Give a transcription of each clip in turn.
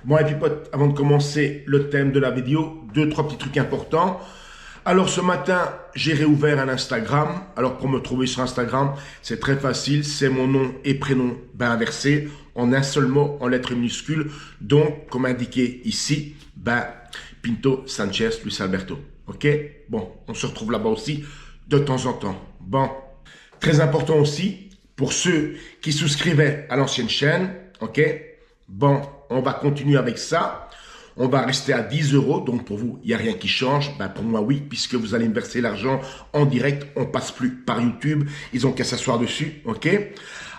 Bon, et puis potes, avant de commencer le thème de la vidéo, deux, trois petits trucs importants. Alors ce matin, j'ai réouvert un Instagram. Alors pour me trouver sur Instagram, c'est très facile. C'est mon nom et prénom inversé en un seul mot, en lettres minuscules. Donc, comme indiqué ici, Pinto Sanchez Luis Alberto. Ok? Bon, on se retrouve là-bas aussi de temps en temps. Bon, très important aussi, pour ceux qui souscrivaient à l'ancienne chaîne, ok? Bon, on va continuer avec ça. On va rester à 10 €. Donc, pour vous, il n'y a rien qui change. Pour moi, oui, puisque vous allez me verser l'argent en direct. On ne passe plus par YouTube. Ils ont qu'à s'asseoir dessus. OK?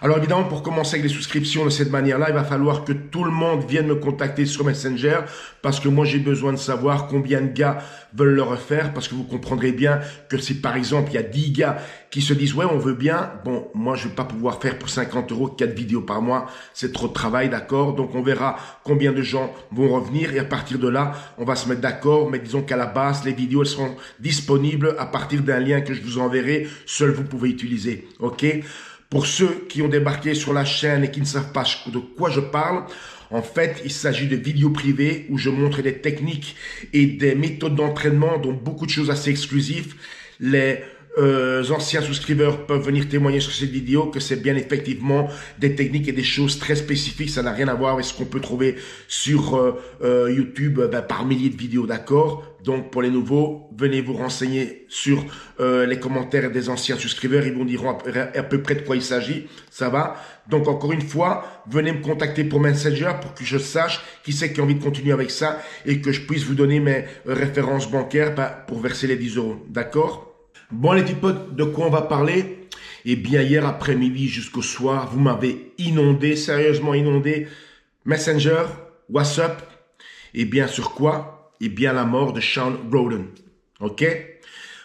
Alors, évidemment, pour commencer avec les souscriptions de cette manière-là, il va falloir que tout le monde vienne me contacter sur Messenger parce que moi, j'ai besoin de savoir combien de gars veulent le refaire parce que vous comprendrez bien que si, par exemple, il y a 10 gars qui se disent « Ouais, on veut bien », bon, moi, je ne vais pas pouvoir faire pour 50 € 4 vidéos par mois. C'est trop de travail, d'accord? Donc, on verra combien de gens vont revenir et à partir de là, on va se mettre d'accord. Mais disons qu'à la base, les vidéos, elles seront disponibles à partir d'un lien que je vous enverrai. Seul vous pouvez utiliser, ok? Pour ceux qui ont débarqué sur la chaîne et qui ne savent pas de quoi je parle, en fait, il s'agit de vidéos privées où je montre des techniques et des méthodes d'entraînement, dont beaucoup de choses assez exclusives. Les anciens souscripteurs peuvent venir témoigner sur cette vidéo que c'est bien effectivement des techniques et des choses très spécifiques. Ça n'a rien à voir avec ce qu'on peut trouver sur YouTube par milliers de vidéos, d'accord? Donc pour les nouveaux, venez vous renseigner sur les commentaires des anciens souscripteurs. Ils vous diront à peu près de quoi il s'agit. Ça va? Donc encore une fois, venez me contacter pour Messenger pour que je sache qui c'est qui a envie de continuer avec ça et que je puisse vous donner mes références bancaires pour verser les 10 €. D'accord? Bon les petits potes, de quoi on va parler? Eh bien hier après-midi jusqu'au soir, vous m'avez inondé, sérieusement inondé. Messenger, WhatsApp. Eh bien sur quoi? Eh bien la mort de Sean Roden. Ok?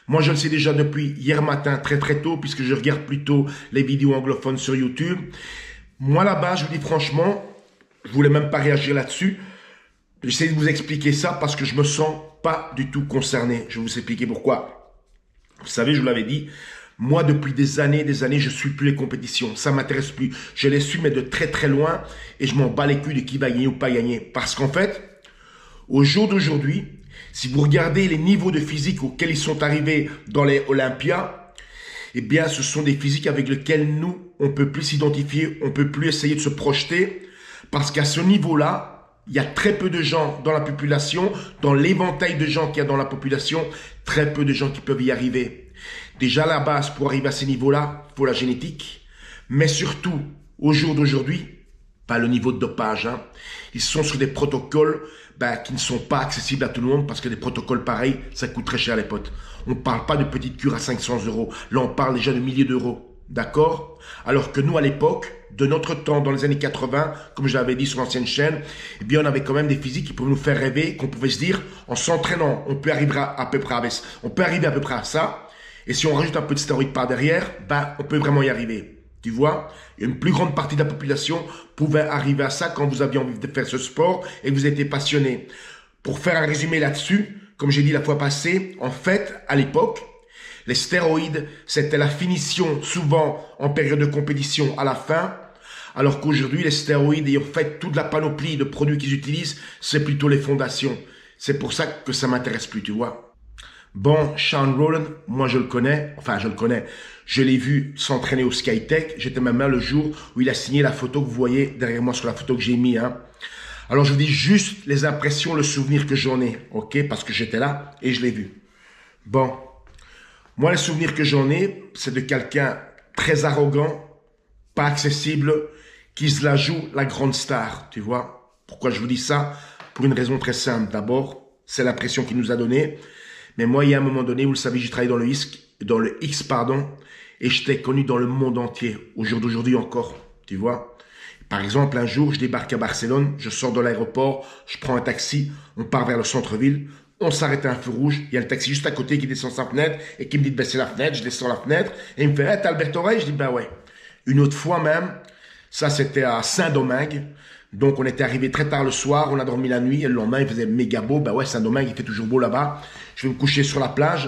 Moi je le sais déjà depuis hier matin très tôt puisque je regarde plutôt les vidéos anglophones sur YouTube. Moi là-bas, je vous dis franchement, je voulais même pas réagir là-dessus. J'essaie de vous expliquer ça parce que je me sens pas du tout concerné. Je vais vous expliquer pourquoi. Vous savez, je vous l'avais dit, moi, depuis des années, je ne suis plus les compétitions. Ça ne m'intéresse plus. Je les suis, mais de très loin. Et je m'en bats les couilles de qui va gagner ou pas gagner. Parce qu'en fait, au jour d'aujourd'hui, si vous regardez les niveaux de physique auxquels ils sont arrivés dans les Olympia, eh bien, ce sont des physiques avec lesquels nous, on ne peut plus s'identifier, on ne peut plus essayer de se projeter. Parce qu'à ce niveau-là, il y a très peu de gens dans la population, dans l'éventail de gens qu'il y a dans la population, très peu de gens qui peuvent y arriver. Déjà, la base pour arriver à ces niveaux-là, il faut la génétique. Mais surtout, au jour d'aujourd'hui, pas le niveau de dopage. Ils sont sur des protocoles qui ne sont pas accessibles à tout le monde parce que des protocoles pareils, ça coûte très cher les potes. On ne parle pas de petites cures à 500 €. Là, on parle déjà de milliers d'euros. D'accord? Alors que nous, à l'époque, de notre temps, dans les années 80, comme je l'avais dit sur l'ancienne chaîne, eh bien, on avait quand même des physiques qui pouvaient nous faire rêver, qu'on pouvait se dire, en s'entraînant, on peut arriver à peu près à ça. Et si on rajoute un peu de stéroïdes par derrière, on peut vraiment y arriver. Tu vois? Une plus grande partie de la population pouvait arriver à ça quand vous aviez envie de faire ce sport et que vous étiez passionné. Pour faire un résumé là-dessus, comme j'ai dit la fois passée, en fait, à l'époque, les stéroïdes, c'était la finition, souvent en période de compétition à la fin, alors qu'aujourd'hui, les stéroïdes ayant fait toute la panoplie de produits qu'ils utilisent, c'est plutôt les fondations. C'est pour ça que ça m'intéresse plus, tu vois. Bon, Sean Roden, moi je le connais, je l'ai vu s'entraîner au Skytech, j'étais même là le jour où il a signé la photo que vous voyez derrière moi sur la photo que j'ai mis. Alors je vous dis juste les impressions, le souvenir que j'en ai, ok, parce que j'étais là et je l'ai vu. Bon. Moi, les souvenirs que j'en ai, c'est de quelqu'un très arrogant, pas accessible, qui se la joue la grande star, tu vois. Pourquoi je vous dis ça? Pour une raison très simple. D'abord, c'est l'impression qu'il nous a donnée. Mais moi, il y a un moment donné, vous le savez, j'ai travaillé dans le X, et j'étais connu dans le monde entier, au jour d'aujourd'hui encore, tu vois. Par exemple, un jour, je débarque à Barcelone, je sors de l'aéroport, je prends un taxi, on part vers le centre-ville. On s'arrête à un feu rouge, il y a le taxi juste à côté qui descend sa fenêtre et qui me dit de baisser la fenêtre, je descends la fenêtre et il me fait hey, « t'as Alberto Rey ?» Je dis « ouais ». Une autre fois même, ça c'était à Saint-Domingue, donc on était arrivé très tard le soir, on a dormi la nuit et le lendemain il faisait méga beau, Saint-Domingue il fait toujours beau là-bas, je vais me coucher sur la plage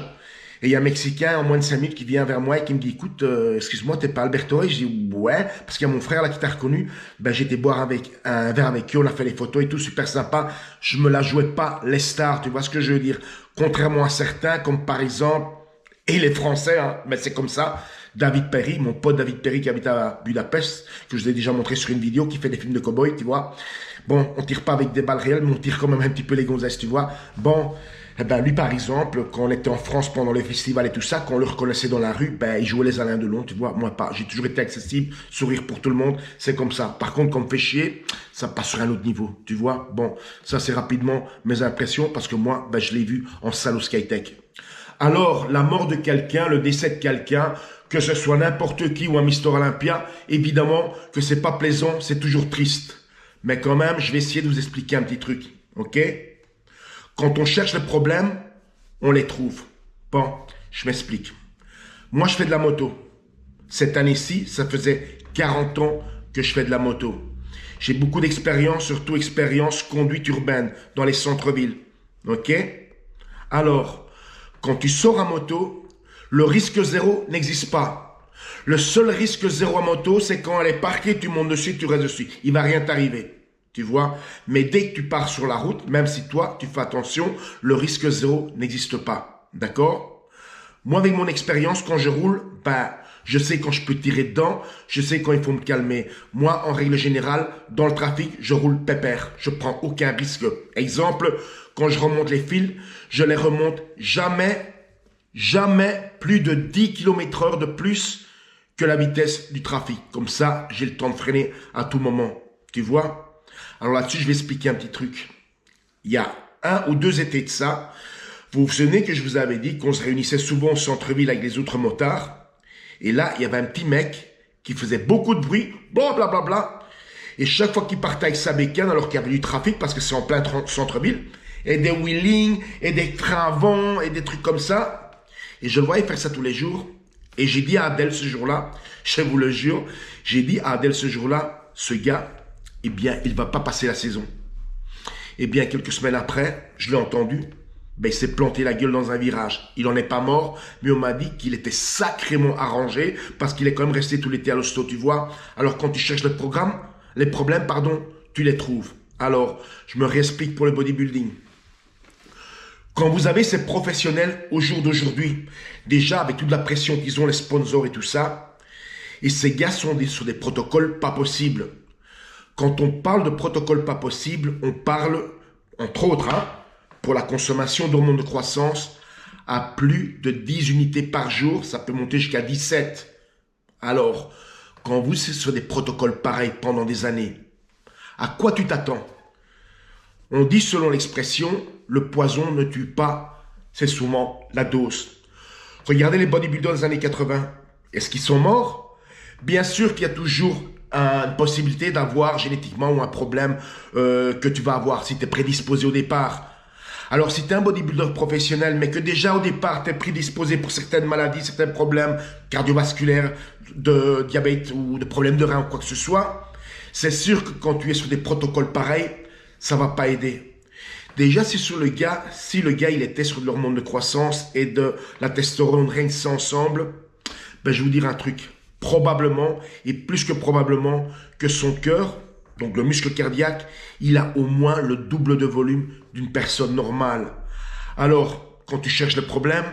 Et il y a un Mexicain en moins de 5 minutes qui vient vers moi et qui me dit, écoute, excuse-moi, t'es pas Alberto? Et je dis, ouais, parce qu'il y a mon frère là qui t'a reconnu. Ben, j'étais boire un verre avec eux, on a fait les photos et tout, super sympa. Je me la jouais pas les stars, tu vois ce que je veux dire? Contrairement à certains, comme par exemple, et les Français, hein, mais c'est comme ça, David Perry, mon pote David Perry qui habite à Budapest, que je vous ai déjà montré sur une vidéo, qui fait des films de cow-boy, tu vois. Bon, on tire pas avec des balles réelles, mais on tire quand même un petit peu les gonzesses, tu vois. Bon, eh ben, lui par exemple, quand on était en France pendant les festivals et tout ça, quand on le reconnaissait dans la rue, ben, il jouait les Alain Delon, tu vois. Moi pas, j'ai toujours été accessible, sourire pour tout le monde, c'est comme ça. Par contre, quand on me fait chier, ça passe sur un autre niveau, tu vois. Bon, ça c'est rapidement mes impressions, parce que moi, ben, je l'ai vu en salle au Skytech. Alors, la mort de quelqu'un, le décès de quelqu'un, que ce soit n'importe qui ou un Mister Olympia, évidemment que c'est pas plaisant, c'est toujours triste. Mais quand même, je vais essayer de vous expliquer un petit truc, ok? Quand on cherche les problèmes, on les trouve. Bon, je m'explique. Moi, je fais de la moto. Cette année-ci, ça faisait 40 ans que je fais de la moto. J'ai beaucoup d'expérience, surtout expérience conduite urbaine dans les centres-villes, ok? Alors, quand tu sors à moto, le risque zéro n'existe pas. Le seul risque zéro à moto, c'est quand elle est parquée, tu montes dessus, tu restes dessus. Il va rien t'arriver, tu vois. Mais dès que tu pars sur la route, même si toi, tu fais attention, le risque zéro n'existe pas. D'accord? Moi, avec mon expérience, quand je roule, ben, je sais quand je peux tirer dedans, je sais quand il faut me calmer. Moi, en règle générale, dans le trafic, je roule pépère. Je prends aucun risque. Exemple, quand je remonte les fils, je les remonte jamais plus de 10 km/h de plus que la vitesse du trafic. Comme ça, j'ai le temps de freiner à tout moment. Tu vois? Alors là-dessus, je vais expliquer un petit truc. Il y a 1 ou 2 étés de ça, vous vous souvenez que je vous avais dit qu'on se réunissait souvent au centre-ville avec les autres motards. Et là, il y avait un petit mec qui faisait beaucoup de bruit, blablabla. Bla, bla, bla. Et chaque fois qu'il partait avec sa bécane, alors qu'il y avait du trafic, parce que c'est en plein centre-ville, et des wheelings, et des freins avant, et des trucs comme ça. Et je le voyais faire ça tous les jours. Et j'ai dit à Adèle ce jour-là, je vous le jure, j'ai dit à Adèle ce jour-là, ce gars, eh bien, il ne va pas passer la saison. Eh bien, quelques semaines après, je l'ai entendu, ben, il s'est planté la gueule dans un virage. Il n'en est pas mort, mais on m'a dit qu'il était sacrément arrangé parce qu'il est quand même resté tout l'été à l'hosto, tu vois. Alors, quand tu cherches les problèmes, tu les trouves. Alors, je me réexplique pour le bodybuilding. Quand vous avez ces professionnels au jour d'aujourd'hui, déjà avec toute la pression qu'ils ont, les sponsors et tout ça, et ces gars sont sur des protocoles pas possibles. Quand on parle de protocoles pas possibles, on parle, entre autres, pour la consommation d'hormones de croissance, à plus de 10 unités par jour, ça peut monter jusqu'à 17. Alors, quand vous êtes sur des protocoles pareils pendant des années, à quoi tu t'attends? On dit selon l'expression, le poison ne tue pas, c'est souvent la dose. Regardez les bodybuilders des années 80. Est-ce qu'ils sont morts? Bien sûr qu'il y a toujours une possibilité d'avoir génétiquement ou un problème que tu vas avoir si tu es prédisposé au départ. Alors si tu es un bodybuilder professionnel, mais que déjà au départ tu es prédisposé pour certaines maladies, certains problèmes cardiovasculaires, de diabète ou de problèmes de rein ou quoi que ce soit, c'est sûr que quand tu es sur des protocoles pareils, ça va pas aider. Déjà, si le gars il était sur de l'hormone de croissance et de la testostérone, rien que ça ensemble, ben je vais vous dire un truc. Probablement, et plus que probablement, que son cœur, donc le muscle cardiaque, il a au moins le double de volume d'une personne normale. Alors, quand tu cherches le problème,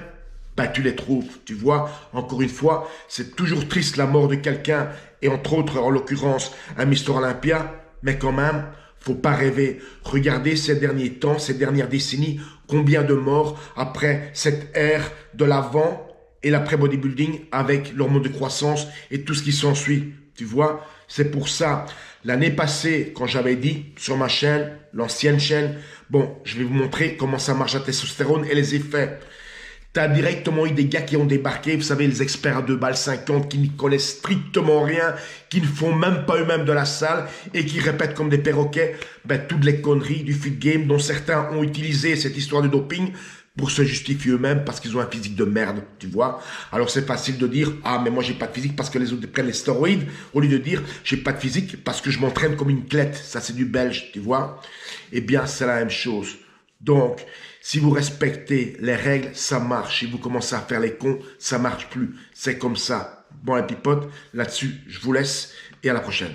ben tu les trouves. Tu vois, encore une fois, c'est toujours triste la mort de quelqu'un, et entre autres, en l'occurrence, un Mister Olympia, mais quand même, faut pas rêver. Regardez ces derniers temps, ces dernières décennies, combien de morts après cette ère de l'avant et l'après-bodybuilding avec l'hormone de croissance et tout ce qui s'ensuit. Tu vois, c'est pour ça. L'année passée, quand j'avais dit sur ma chaîne, l'ancienne chaîne, bon, je vais vous montrer comment ça marche la testostérone et les effets. Tu as directement eu des gars qui ont débarqué, vous savez, les experts à 2 balles 50 qui ne connaissent strictement rien, qui ne font même pas eux-mêmes de la salle et qui répètent comme des perroquets toutes les conneries du fit game dont certains ont utilisé cette histoire de doping pour se justifier eux-mêmes parce qu'ils ont un physique de merde, tu vois. Alors c'est facile de dire « Ah, mais moi j'ai pas de physique parce que les autres prennent les stéroïdes » au lieu de dire « J'ai pas de physique parce que je m'entraîne comme une clette ». Ça c'est du belge, tu vois. Eh bien, c'est la même chose. Donc, Si vous respectez les règles, ça marche. Si vous commencez à faire les cons, ça marche plus. C'est comme ça. Bon, les pipotes, là-dessus, je vous laisse et à la prochaine.